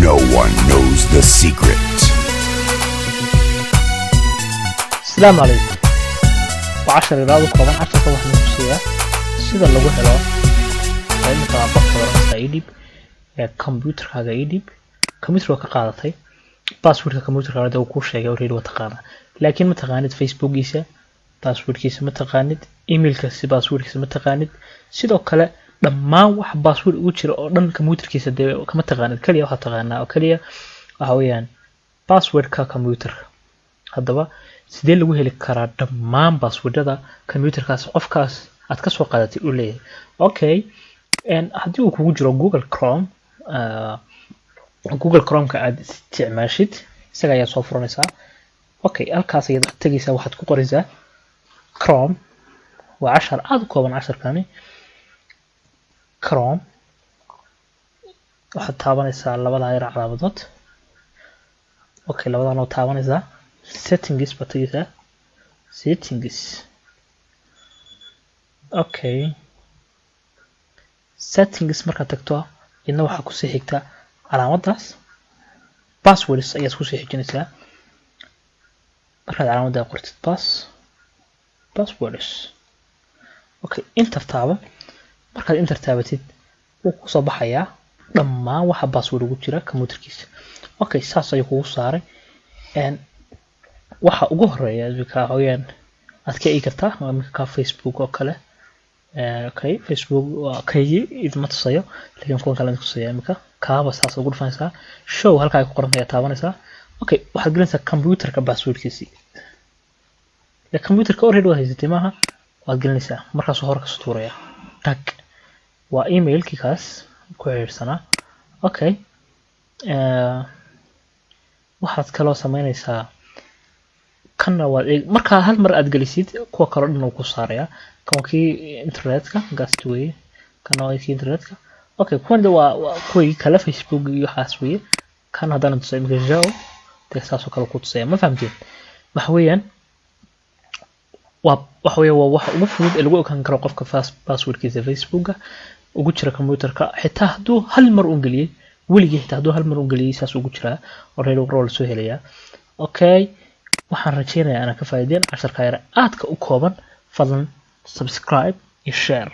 No one knows the secret. السلام عليكم. وعشر رياضة كمان 10 طبعا نفسية سيدا لو هلا لأن طبعا بفضل سايديب كمبيوتر هذا يديب كمبيوتر وكقاعدتي باسورد كمبيوتر هذا وكل شيء وريد وتقانا لكن متقاند فيسبوك جيسة باسورد كيسة متقاند إيميل كيسة باسورد كيسة متقاند سيدا كلا لما واحد باسورد وشر أردن كمبيوتر كيسة ده كم تقاند كلية واحد تقانا أو كلية أهويان باسورد كمبيوتر هذا sidee lagu heli karaa dhammaan baaswordada computerkaas qofkaas aad ka soo qaadatay u leeyahay okay haddii uu kugu jiro Google Chrome ka aad isticmaashid isaga ayaa soo furanaysaa okay halkaas ayaad tagaysaa waxaad ku qoraysaa Chrome waa 10 aad u kooban 10kani Chrome waxaad taabanaysaa labada ayar calaamadood okay labadana oo taabanaysaa settings bataysa settings okay settings marka tagto ina waxa ku sii xigta calaamadaas passwords ayaa ku sii xijinaysaa marka calaamada qortid passwords okay enter taaba marka enter taabatid uu ku soo baxaya dhammaan waxa password ugu jira computerkiisa okay saas ayuu kugu saaray waxa ugu horeeya ka hooyaan aad ka eegtaa marka Facebook oo kale okay Facebook waa kayi idma tusayo laakiin kuwa kale tusayo marka kaaba saas ugu dhufanaysaa show halka ay ku qoran tahay taabanaysaa okay waxaad gelinaysaa computerka passwordkiisa la computerka already waa haysatay maaha waad gelinaysaa markaas hore ka suturaya tag waa emailki kaas ku xiriirsanaa okay waxaad kala sameynaysaa kana waa marka hal mar aad galisid kuwa kale dhan uu ku saaraya kankii internetka gaastway kana waa internetka okay kuwanda waa kuwii kala Facebook iyo xaswiye kana hadan tusay imka jao taasoo kale ku tusay ma fahamteen waxa weeyaan waxa ugu fudud ee lagu ogaan karo qofka passwordkiisa Facebook ugu jira computerka xitaa haduu hal mar u galiyay weligii xitaa haduu hal mar u galiyay saas ugu jira already role soo helaya okay waxaan rajeynayaa inaan ka faa'iideyn 10 ka yar aadka u kooban fadlan subscribe iyo share